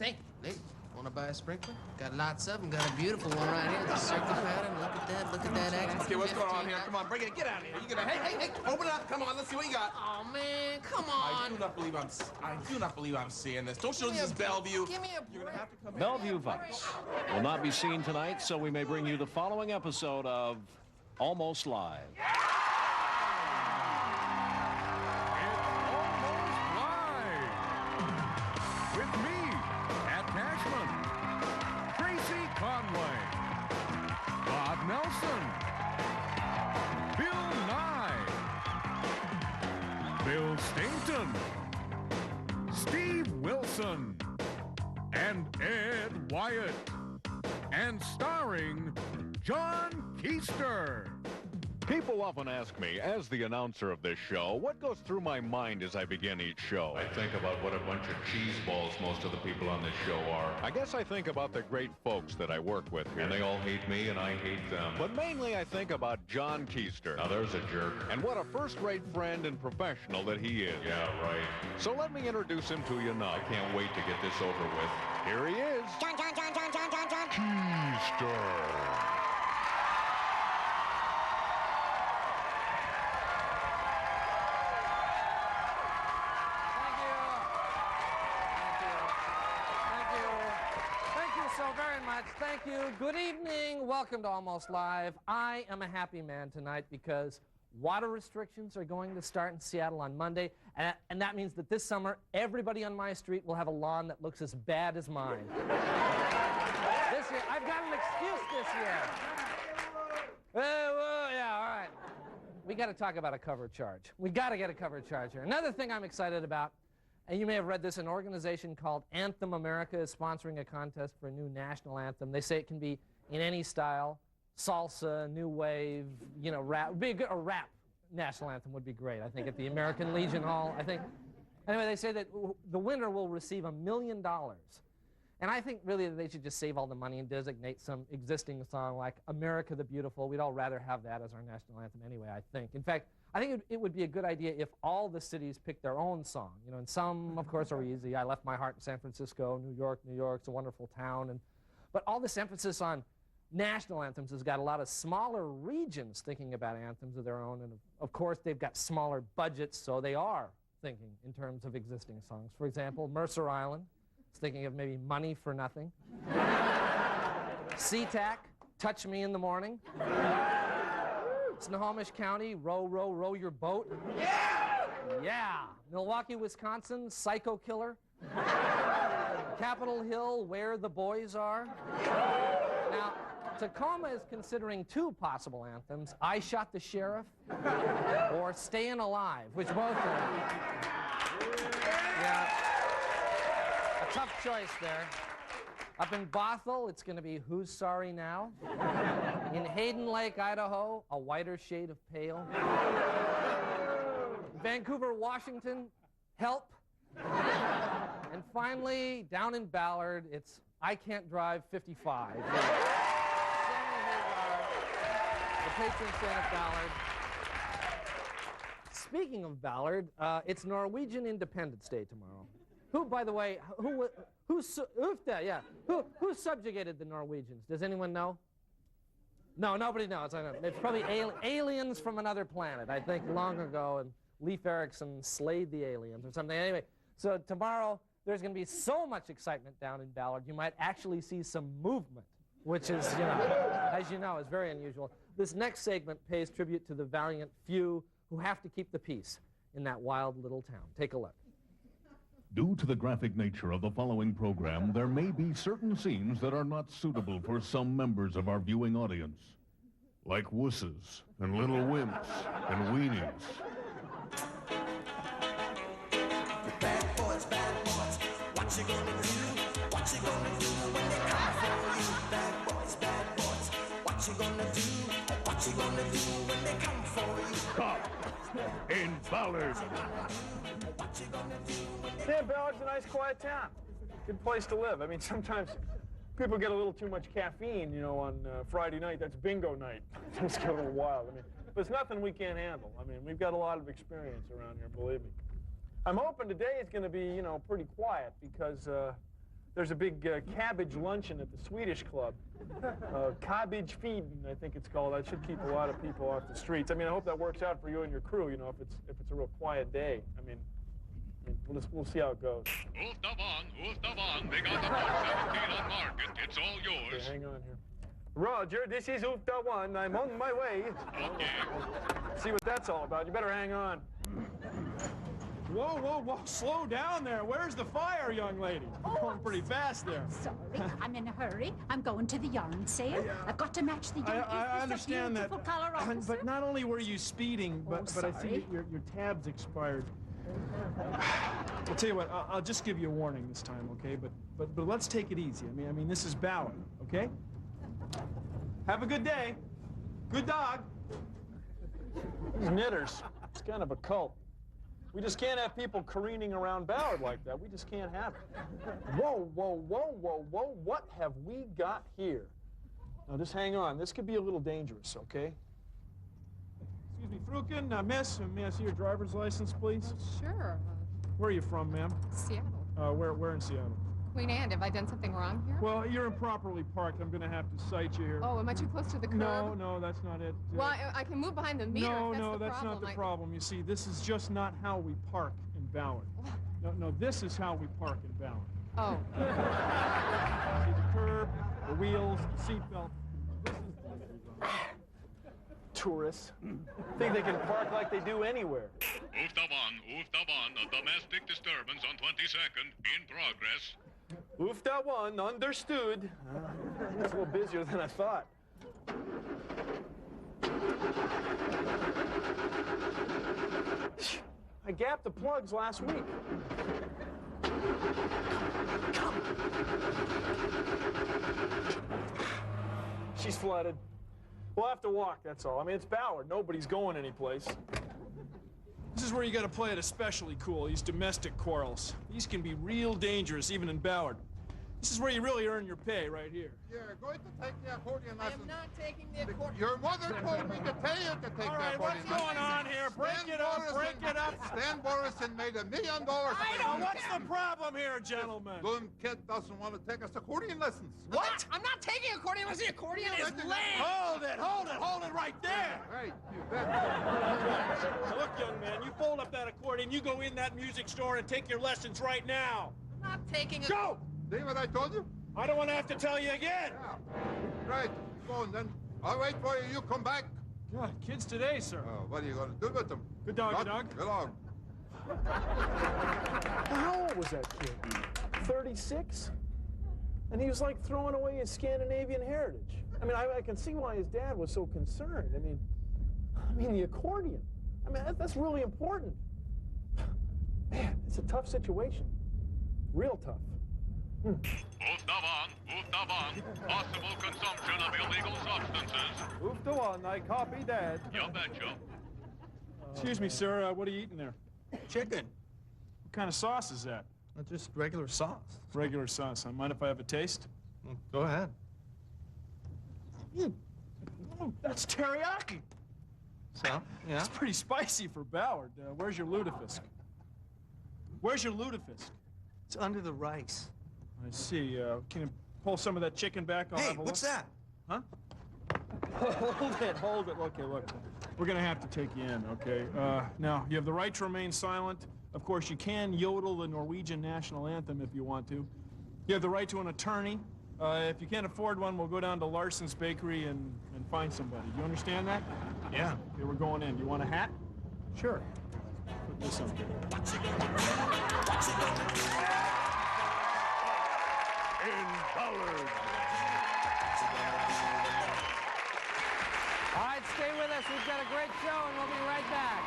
Thank you. Hey, want to buy a sprinkler? Got lots of them. Got a beautiful one right here. The circle pattern. Look at that. Look at that action. Okay, what's going on here? Come on, bring it. Get out of here. You gonna? Hey! Open it up. Come on. Let's see what you got. Oh man, come on. I do not believe I'm seeing this. Don't you know this is Bellevue? Give me a break. You're gonna have to come Bellevue Vice will not be seen tonight, so we may bring you the following episode of Almost Live. Nelson, Bill Nye, Bill Stainton, Steve Wilson, and Ed Wyatt, and starring John Keister. People often ask me, as the announcer of this show, what goes through my mind as I begin each show. I think about what a bunch of cheese balls most of the people on this show are. I guess I think about the great folks that I work with here. And they all hate me, and I hate them. But mainly I think about John Keister. Now there's a jerk. And what a first-rate friend and professional that he is. Yeah, right. So let me introduce him to you now. I can't wait to get this over with. Here he is. John. Keister. Thank you. Good evening. Welcome to Almost Live. I am a happy man tonight because water restrictions are going to start in Seattle on Monday, and that means that this summer, everybody on my street will have a lawn that looks as bad as mine. This year, I've got an excuse this year. Yeah, all right. We got to talk about a cover charge. We got to get a cover charge here. Another thing I'm excited about, and you may have read this, an organization called Anthem America is sponsoring a contest for a new national anthem. They say it can be in any style, salsa, new wave, you know, rap. A rap national anthem would be great, I think, at the American Legion Hall. I think. Anyway, they say that the winner will receive $1 million. And I think really that they should just save all the money and designate some existing song like America the Beautiful. We'd all rather have that as our national anthem anyway, I think. In fact, I think it would be a good idea if all the cities picked their own song. You know, and some, of course, are easy. I left my heart in San Francisco, New York's a wonderful town. But all this emphasis on national anthems has got a lot of smaller regions thinking about anthems of their own. And, of course, they've got smaller budgets, so they are thinking in terms of existing songs. For example, Mercer Island is thinking of maybe Money for Nothing. SeaTac, Touch Me in the Morning. Snohomish County, Row, Row, Row Your Boat. Yeah! Yeah. Milwaukee, Wisconsin, Psycho Killer. Capitol Hill, Where the Boys Are. Now, Tacoma is considering two possible anthems, I Shot the Sheriff or Stayin' Alive, which both are. Yeah. A tough choice there. Up in Bothell, it's going to be Who's Sorry Now? In Hayden Lake, Idaho, A Whiter Shade of Pale. Vancouver, Washington, Help. And finally, down in Ballard, it's I Can't Drive 55. Sammy Hagar, the patron saint of Ballard. Speaking of Ballard, it's Norwegian Independence Day tomorrow. Who, by the way, who subjugated the Norwegians? Does anyone know? No, nobody knows. I know. It's probably aliens from another planet, I think, long ago, and Leif Erikson slayed the aliens or something. Anyway, so tomorrow there's going to be so much excitement down in Ballard, you might actually see some movement, which is, you know, as you know, is very unusual. This next segment pays tribute to the valiant few who have to keep the peace in that wild little town. Take a look. Due to the graphic nature of the following program, there may be certain scenes that are not suitable for some members of our viewing audience, like wusses and little wimps and weenies. Bad boys, what you gonna do? What you gonna do when they come for you? Bad boys, what you gonna do? What you gonna do when they come for you? Cop in Ballard. Yeah, Ballard's a nice, quiet town. Good place to live. I mean, sometimes people get a little too much caffeine, you know, on Friday night. That's bingo night. Things get a little wild. I mean, but it's nothing we can't handle. I mean, we've got a lot of experience around here, believe me. I'm hoping today is going to be, you know, pretty quiet because There's a big cabbage luncheon at the Swedish Club. Cabbage feed, I think it's called. That should keep a lot of people off the streets. I mean, I hope that works out for you and your crew, you know, if it's a real quiet day. I mean we'll see how it goes. Move the one. They got about 17 on market. It's all yours. Okay, hang on here. Roger, this is Ufta 1. I'm on my way. Okay. See what that's all about. You better hang on. Whoa. Slow down there. Where's the fire, young lady? You're going pretty fast there. Sorry, I'm in a hurry. I'm going to the yarn sale. I've got to match the yarn. I understand that. Color, but not only were you speeding, but I see your tab's expired. I'll tell you what, I'll just give you a warning this time, okay? But let's take it easy. I mean, this is Ballard, okay? Have a good day. Good dog. These knitters, it's kind of a cult. We just can't have people careening around Ballard like that. We just can't have it. Whoa. What have we got here? Now, just hang on. This could be a little dangerous, okay? Excuse me, Frukin, miss, may I see your driver's license, please? Sure. Where are you from, ma'am? Seattle. Where in Seattle? Queen Anne, have I done something wrong here? Well, you're improperly parked. I'm going to have to cite you here. Oh, am I too close to the curb? No, that's not it. Well, I can move behind the meter. No, that's not the problem. You see, this is just not how we park in Ballard. No, this is how we park in Ballard. Oh. See the curb, the wheels, the seatbelt. Tourists think they can park like they do anywhere. Ufta one. A domestic disturbance on 22nd. In progress. Ufta 1, understood. It's a little busier than I thought. I gapped the plugs last week. She's flooded. We'll have to walk, that's all. I mean, it's Ballard. Nobody's going anyplace. This is where you got to play it especially cool, these domestic quarrels. These can be real dangerous, even in Ballard. This is where you really earn your pay, right here. You're going to take the accordion lesson. I am not taking the accordion. Your mother told me to tell you to take all the right, accordion what's going on here? Break it up. Stan Borison made $1 million. I know. What's the problem here, gentlemen? Lone kid doesn't want to take us accordion lessons. What? I'm not taking accordion lessons. Accordion is lame. Hold it right there. Right, you bet. Now look, young man, you fold up that accordion, you go in that music store and take your lessons right now. I'm not taking a... Go! See what I told you? I don't want to have to tell you again. Yeah. Right, go on then. I'll wait for you. You come back. God, kids today, sir. What are you going to do with them? Good dog, good dog. Good dog. How old was that kid? 36? And he was like throwing away his Scandinavian heritage. I mean, I can see why his dad was so concerned. I mean the accordion. I mean, that's really important. Man, it's a tough situation. Real tough. Ufta one. Possible consumption of illegal substances. Ufta one, I copy that. You betcha. Excuse me, sir, what are you eating there? Chicken. What kind of sauce is that? Just regular sauce. Regular sauce. Mind if I have a taste? Go ahead. Oh, that's teriyaki. So, yeah. It's pretty spicy for Ballard. Where's your lutefisk? Where's your lutefisk? It's under the rice. I see. Can you pull some of that chicken back? I'll have a look. What's that? Huh? Hold it. Okay, look. We're going to have to take you in, okay? Now, you have the right to remain silent. Of course, you can yodel the Norwegian national anthem if you want to. You have the right to an attorney. If you can't afford one, we'll go down to Larson's Bakery and find somebody. Do you understand that? Yeah. Okay, we're going in. You want a hat? Sure. Put this on. In Ballard. All right, stay with us. We've got a great show, and we'll be right back.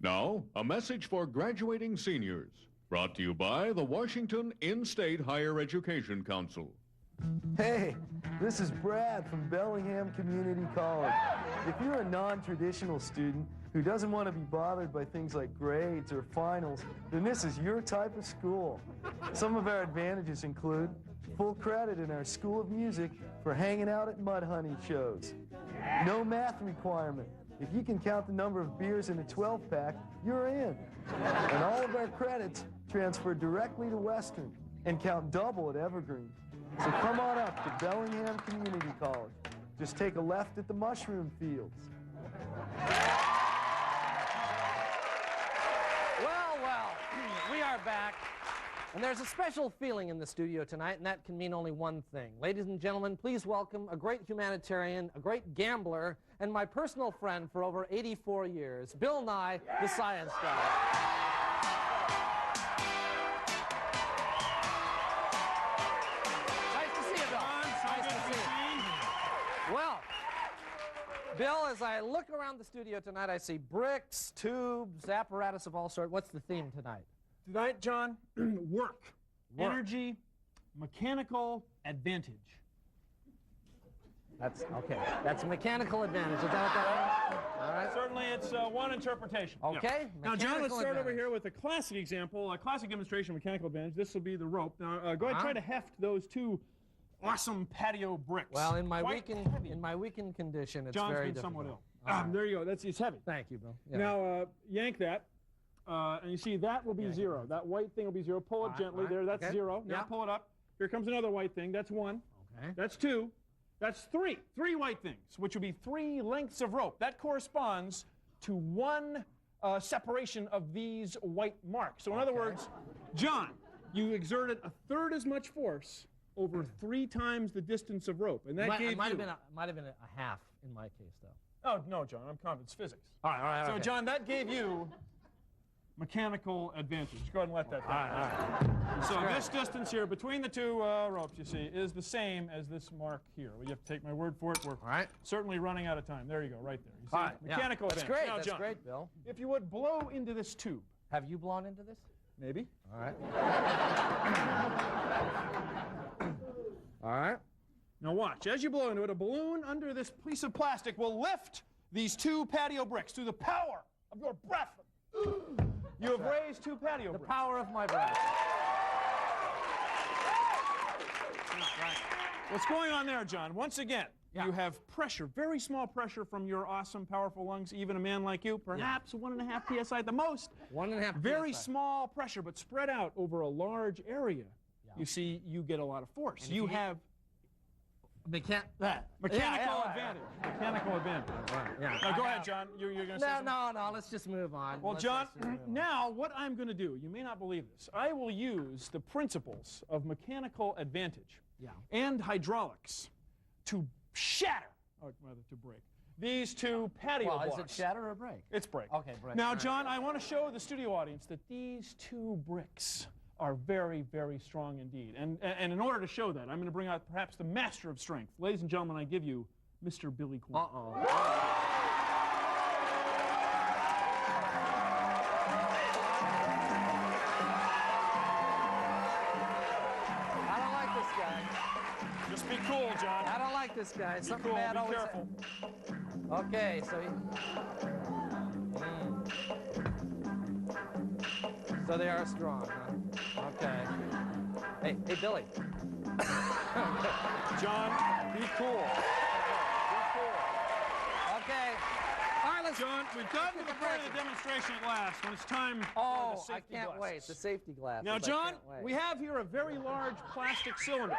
Now, a message for graduating seniors. Brought to you by the Washington In-State Higher Education Council. Hey, this is Brad from Bellingham Community College. If you're a non-traditional student, who doesn't want to be bothered by things like grades or finals, then this is your type of school. Some of our advantages include full credit in our School of Music for hanging out at Mudhoney shows. No math requirement. If you can count the number of beers in a 12-pack, you're in. And all of our credits transfer directly to Western and count double at Evergreen. So come on up to Bellingham Community College. Just take a left at the mushroom fields. Well, we are back. And there's a special feeling in the studio tonight, and that can mean only one thing. Ladies and gentlemen, please welcome a great humanitarian, a great gambler, and my personal friend for over 84 years, Bill Nye, the Science Guy. Nice to see you, Bill. Nice to see you. Well, Bill, as I look around the studio tonight, I see bricks, tubes, apparatus of all sorts. What's the theme tonight? Tonight, John, work, energy, mechanical advantage. That's okay. That's mechanical advantage. Is that what that is? All right. Certainly, it's one interpretation. Okay. Now, John, let's start over advantage. here with a classic example, a classic demonstration of mechanical advantage. This will be the rope. Now, go ahead and try to heft those two awesome patio bricks. Well, in my weakened condition, it's John's very been difficult. somewhat ill. Right. There you go. It's heavy. Thank you, Bill. Yeah. Now, yank that. And you see that will be zero. That white thing will be zero. Pull it gently. There, that's zero. Now pull it up. Here comes another white thing. That's one. Okay. That's two. That's three. Three white things, which would be 3 lengths of rope. That corresponds to one separation of these white marks. So in other words, John, you exerted 1/3 as much force over 3 times the distance of rope, and that gave you. Might have been a half in my case, though. Oh no, John, I'm confident it's physics. All right. So okay. John, that gave you mechanical advantage. Go ahead and let that down. All right. So this distance here between the two ropes, you see, is the same as this mark here. Well, you have to take my word for it. We're certainly running out of time. There you go, right there. You see, All right. mechanical That's advantage. great. Now, That's John, great, Bill. if you would blow into this tube. Have you blown into this? Maybe. All right. All right. Now watch. As you blow into it, a balloon under this piece of plastic will lift these 2 patio bricks through the power of your breath. You have raised 2 patio bricks. The power of my breath. What's going on there, John? Once again, you have pressure, very small pressure from your awesome, powerful lungs. Even a man like you, perhaps 1.5 psi at the most. 1.5 Very PSI. small pressure, but spread out over a large area. You see, you get a lot of force. And You have mechanical advantage. Mechanical advantage. Yeah. Now go ahead, John. You're going to say something? No. Let's just move on. Well, John, now what I'm going to do, you may not believe this, I will use the principles of mechanical advantage and hydraulics to shatter, or rather to break, these 2 patio blocks. Is it shatter or break? It's break. Okay, break. Now, John, I want to show the studio audience that these 2 bricks are very, very strong indeed. And in order to show that, I'm going to bring out perhaps the master of strength. Ladies and gentlemen, I give you Mr. Billy Quinn. Uh-oh. I don't like this guy. Just be cool, John. I don't like this guy. Something cool, bad be always careful. Okay, so So they are strong, huh? Okay. Hey, Billy. John, be cool. Be cool. Okay. All right, let's... John, we've gotten to the part of the demonstration at last when it's time for the safety I can't glasses. wait. The safety glasses. Now, John, I can't wait. we have here a very large plastic cylinder.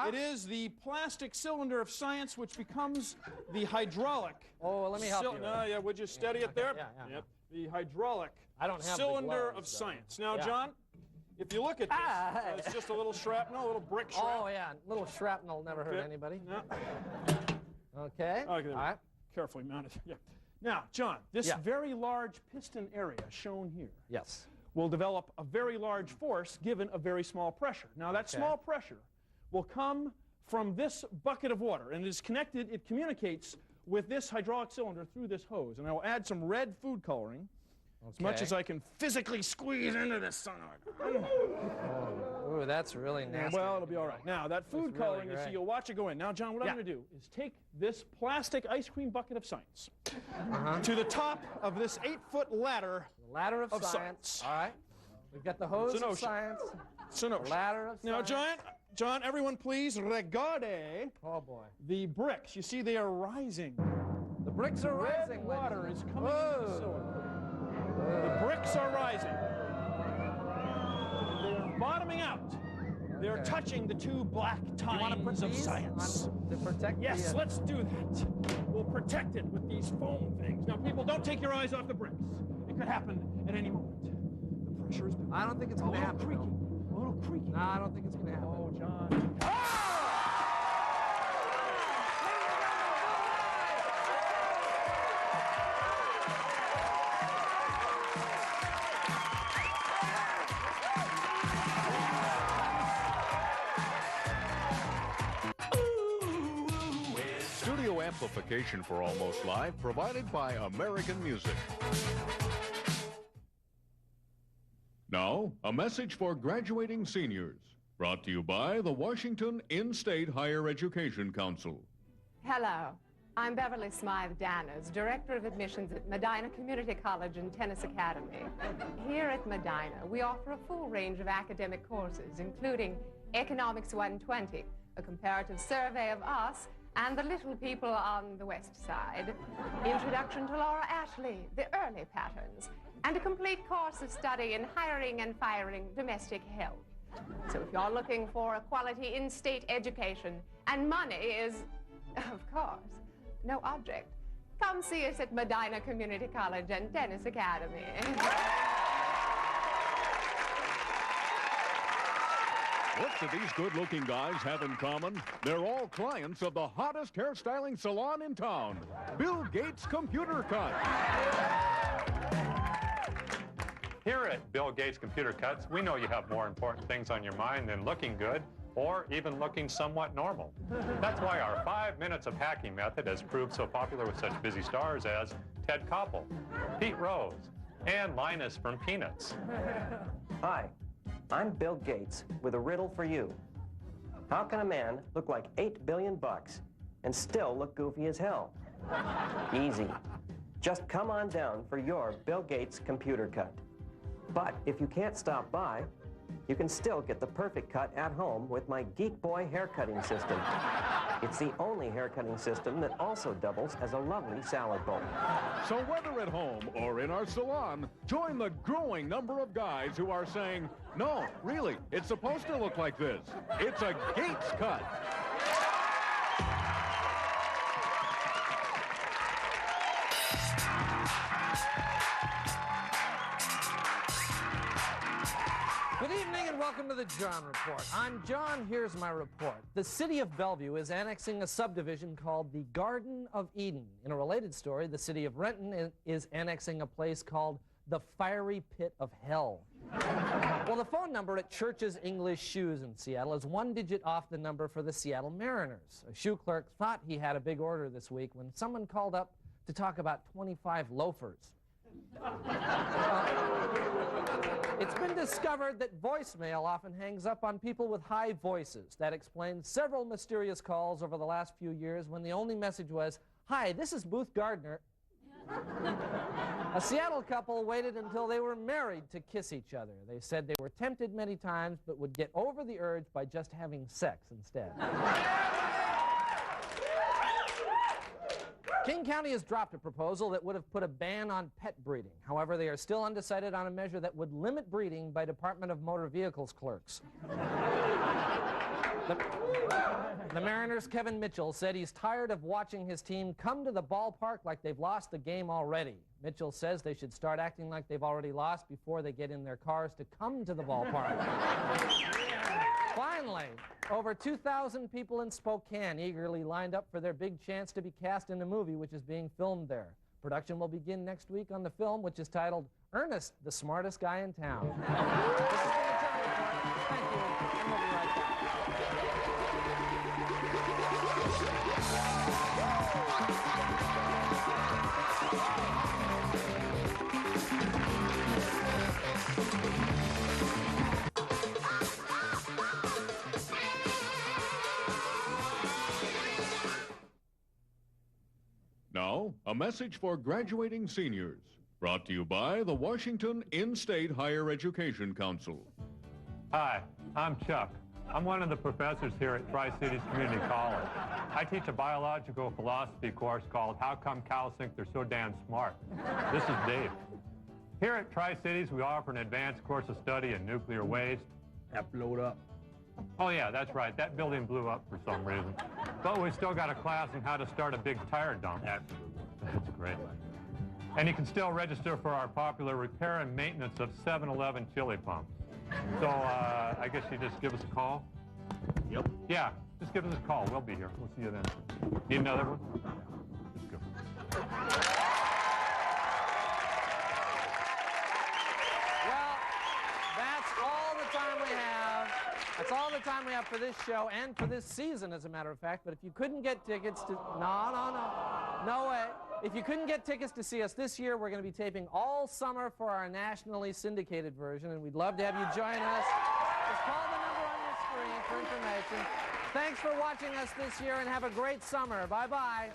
It is the plastic cylinder of science which becomes the hydraulic. Oh, let me help you. No, yeah, would you steady it there? Yeah. Yep. The hydraulic have cylinder the gloves, of though. science. Now, John, if you look at this, it's just a little shrapnel, a little brick shrapnel. Oh, yeah. Little shrapnel never hurt anybody. No. Okay. All right. Carefully mounted. Yeah. Now, John, this very large piston area shown here will develop a very large force given a very small pressure. Now, that small pressure will come from this bucket of water, and it is connected, it communicates with this hydraulic cylinder through this hose. And I will add some red food coloring as much as I can physically squeeze into this son of a gun. Ooh, that's really nasty. Well, it'll be all right. Now, that food really coloring, you great. see, you'll watch it go in. Now, John, what I'm going to do is take this plastic ice cream bucket of science to the top of this 8-foot ladder. The ladder of science. All right. We've got the hose It's an of ocean. science. It's an ocean. Ladder of Now, science. John, everyone, please regarde Oh, boy. the bricks. You see, they are rising. The bricks are Red rising. water ladies is and coming into the soil. The bricks are rising. They're bottoming out. They're touching the two black tines of science. To protect Yes, the, let's do that. We'll protect it with these foam things. Now, people, don't take your eyes off the bricks. It could happen at any moment. The pressure is building. I don't think it's going to happen. A little creaky. No, I don't think it's going to happen. Oh, John. Studio amplification for Almost Live provided by American Music. Now, a message for graduating seniors. Brought to you by the Washington In-State Higher Education Council. Hello. I'm Beverly Smythe Danners, Director of Admissions at Medina Community College and Tennis Academy. Here at Medina, we offer a full range of academic courses, including Economics 120, a comparative survey of us and the little people on the west side, Introduction to Laura Ashley, the early patterns, and a complete course of study in hiring and firing domestic help. So if you're looking for a quality in-state education, and money is, of course, no object, come see us at Medina Community College and Tennis Academy. What do these good-looking guys have in common? They're all clients of the hottest hairstyling salon in town, Bill Gates Computer Cut. Here at Bill Gates Computer Cuts, we know you have more important things on your mind than looking good or even looking somewhat normal. That's why our 5 minutes of hacking method has proved so popular with such busy stars as Ted Koppel, Pete Rose, and Linus from Peanuts. Hi, I'm Bill Gates with a riddle for you. How can a man look like $8 billion and still look goofy as hell? Easy. Just come on down for your Bill Gates Computer Cut. But if you can't stop by, you can still get the perfect cut at home with my Geek Boy haircutting system. It's the only haircutting system that also doubles as a lovely salad bowl. So whether at home or in our salon, join the growing number of guys who are saying, no, really, it's supposed to look like this. It's a Gates cut. Good evening and welcome to the John Report. I'm John, here's my report. The city of Bellevue is annexing a subdivision called the Garden of Eden. In a related story, the city of Renton is annexing a place called the Fiery Pit of Hell. Well, the phone number at Church's English Shoes in Seattle is 1 digit off the number for the Seattle Mariners. A shoe clerk thought he had a big order this week when someone called up to talk about 25 loafers. It's been discovered that voicemail often hangs up on people with high voices. That explains several mysterious calls over the last few years when the only message was, "Hi, this is Booth Gardner." A Seattle couple waited until they were married to kiss each other. They said they were tempted many times but would get over the urge by just having sex instead. King County has dropped a proposal that would have put a ban on pet breeding. However, they are still undecided on a measure that would limit breeding by Department of Motor Vehicles clerks. The Mariners' Kevin Mitchell said he's tired of watching his team come to the ballpark like they've lost the game already. Mitchell says they should start acting like they've already lost before they get in their cars to come to the ballpark. Finally, over 2,000 people in Spokane eagerly lined up for their big chance to be cast in a movie which is being filmed there. Production will begin next week on the film, which is titled Ernest, the Smartest Guy in Town. This has been the John Report. Thank you, and we'll be right back. a message for graduating seniors. Brought to you by the Washington In-State Higher Education Council. Hi, I'm Chuck. I'm one of the professors here at Tri-Cities Community College. I teach a biological philosophy course called How Come Cows Think They're So Damn Smart? This is Dave. Here at Tri-Cities, we offer an advanced course of study in nuclear waste. That blew up. Oh yeah, that's right. That building blew up for some reason. But we still got a class on how to start a big tire dump. That's great. And you can still register for our popular repair and maintenance of 7-Eleven chili pumps. So I guess you just give us a call? Yep. Yeah, just give us a call. We'll be here. We'll see you then. Need another one? Just go. Well, that's all the time we have. That's all the time we have for this show and for this season, as a matter of fact. But if you couldn't get tickets to... No way. If you couldn't get tickets to see us this year, we're going to be taping all summer for our nationally syndicated version, and we'd love to have you join us. Just call the number on your screen for information. Thanks for watching us this year, and have a great summer. Bye-bye.